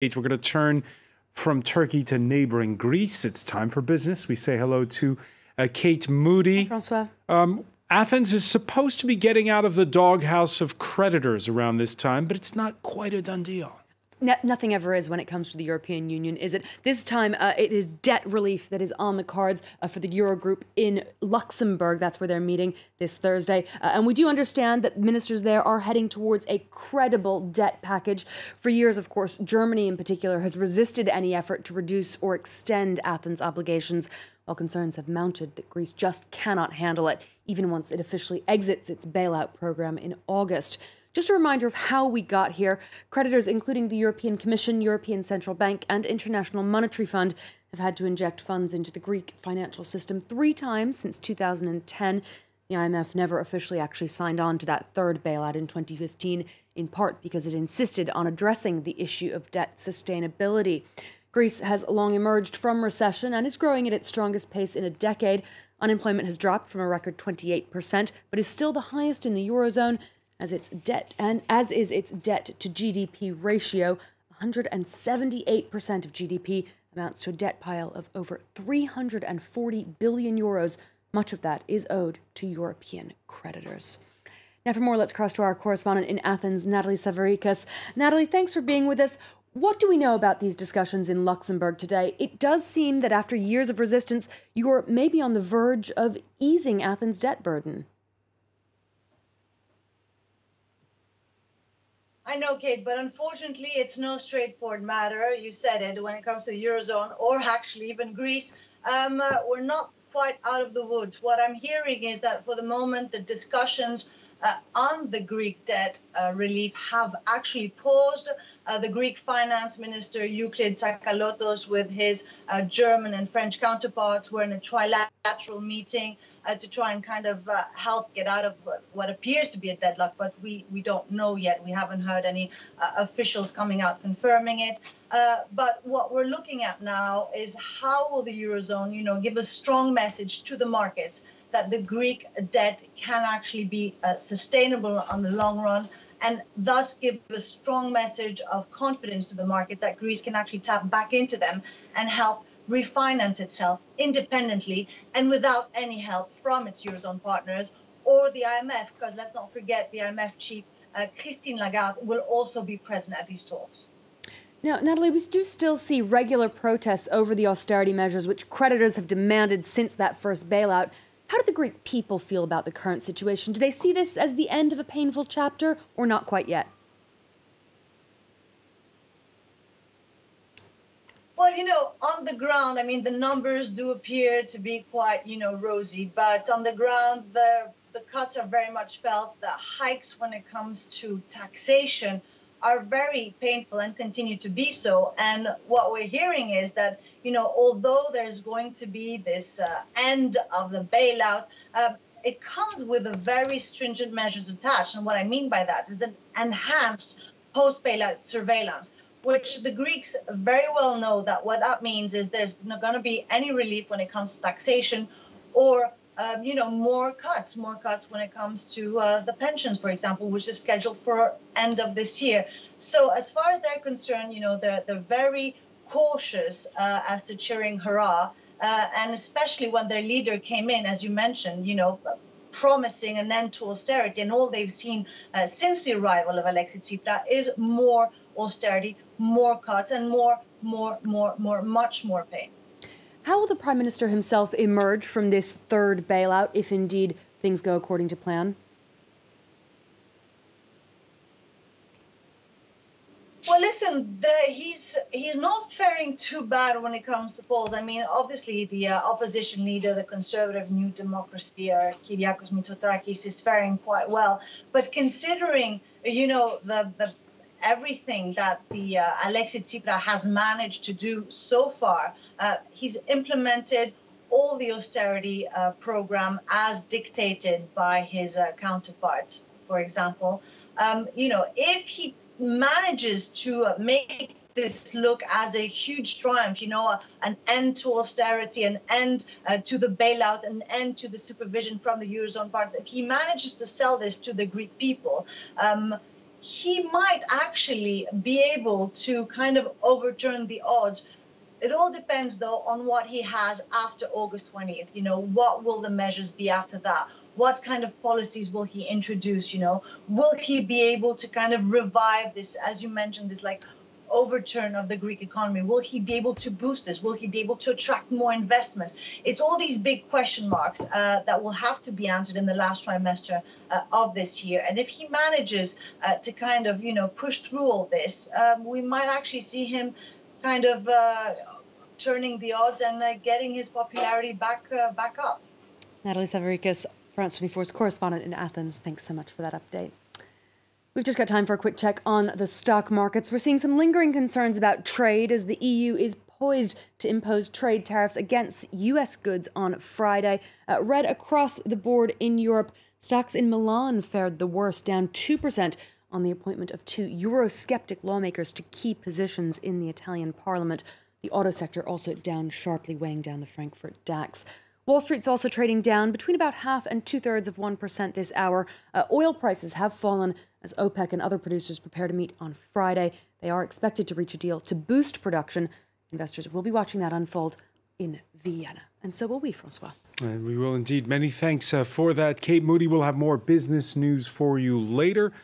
We're going to turn from Turkey to neighboring Greece. It's time for business. We say hello to Kate Moody. Hi, Francois. Athens is supposed to be getting out of the doghouse of creditors around this time, but it's not quite a done deal. Nothing ever is when it comes to the European Union, is it? This time, it is debt relief that is on the cards for the Eurogroup in Luxembourg. That's where they're meeting this Thursday. And we do understand that ministers there are heading towards a credible debt package. For years, of course, Germany in particular has resisted any effort to reduce or extend Athens' obligations, while concerns have mounted that Greece just cannot handle it, even once it officially exits its bailout program in August. Just a reminder of how we got here. Creditors, including the European Commission, European Central Bank and International Monetary Fund, have had to inject funds into the Greek financial system 3 times since 2010. The IMF never officially actually signed on to that third bailout in 2015, in part because it insisted on addressing the issue of debt sustainability. Greece has long emerged from recession and is growing at its strongest pace in a decade. Unemployment has dropped from a record 28%, but is still the highest in the Eurozone, as is its debt to GDP ratio. 178% of GDP amounts to a debt pile of over 340 billion euros. Much of that is owed to European creditors. Now for more, let's cross to our correspondent in Athens, Nathalie Savaricas. Nathalie, thanks for being with us. What do we know about these discussions in Luxembourg today? It does seem that after years of resistance, you're maybe on the verge of easing Athens' debt burden. I know, Kate, but unfortunately, it's no straightforward matter. You said it, when it comes to the Eurozone or actually even Greece, we're not quite out of the woods. What I'm hearing is that for the moment, the discussions on the Greek debt relief have actually paused. The Greek finance minister, Euclid Tsakalotos, with his German and French counterparts, were in a trilateral meeting to try and kind of help get out of what appears to be a deadlock, but we don't know yet. We haven't heard any officials coming out confirming it. But what we're looking at now is how will the Eurozone, give a strong message to the markets that the Greek debt can actually be sustainable on the long run, and thus give a strong message of confidence to the market that Greece can actually tap back into them and help refinance itself independently and without any help from its Eurozone partners or the IMF, because let's not forget the IMF chief, Christine Lagarde, will also be present at these talks. Now, Nathalie, we do still see regular protests over the austerity measures which creditors have demanded since that first bailout. How do the Greek people feel about the current situation? Do they see this as the end of a painful chapter or not quite yet? Well, on the ground, I mean, the numbers do appear to be quite, rosy, but on the ground, the cuts are very much felt. The hikes when it comes to taxation are very painful and continue to be so. And what we're hearing is that, although there's going to be this end of the bailout, it comes with a very stringent measures attached. And what I mean by that is an enhanced post-bailout surveillance, which the Greeks very well know that what that means is there's not going to be any relief when it comes to taxation or more cuts when it comes to the pensions, for example, which is scheduled for end of this year. So as far as they're concerned, they're very cautious as to cheering hurrah, and especially when their leader came in, as you mentioned, promising an end to austerity, and all they've seen since the arrival of Alexis Tsipras is more austerity, more cuts, and much more pain. How will the Prime Minister himself emerge from this third bailout, if indeed things go according to plan? Well, listen, he's not faring too bad when it comes to polls. I mean, obviously, the opposition leader, the Conservative New Democracy, Kyriakos Mitsotakis, is faring quite well. But considering, the everything that the Alexis Tsipras has managed to do so far, he's implemented all the austerity program as dictated by his counterparts, for example. If he manages to make this look as a huge triumph, an end to austerity, an end to the bailout, an end to the supervision from the Eurozone partners, if he manages to sell this to the Greek people, he might actually be able to kind of overturn the odds. It all depends, though, on what he has after August 20th. What will the measures be after that? What kind of policies will he introduce? Will he be able to kind of revive this, as you mentioned, this like overturn of the Greek economy? Will he be able to boost this? Will he be able to attract more investment? It's all these big question marks that will have to be answered in the last trimester of this year. And if he manages to kind of, push through all this, we might actually see him kind of turning the odds and getting his popularity back up. Nathalie Savaricas, France 24's correspondent in Athens. Thanks so much for that update. We've just got time for a quick check on the stock markets. We're seeing some lingering concerns about trade as the EU is poised to impose trade tariffs against US goods on Friday. Read across the board in Europe, stocks in Milan fared the worst, down 2% on the appointment of 2 Eurosceptic lawmakers to key positions in the Italian parliament. The auto sector also down sharply, weighing down the Frankfurt DAX. Wall Street's also trading down between about 0.5 and 2/3% this hour. Oil prices have fallen as OPEC and other producers prepare to meet on Friday. They are expected to reach a deal to boost production. Investors will be watching that unfold in Vienna. And so will we, Francois. We will indeed. Many thanks for that. Kate Moody will have more business news for you later.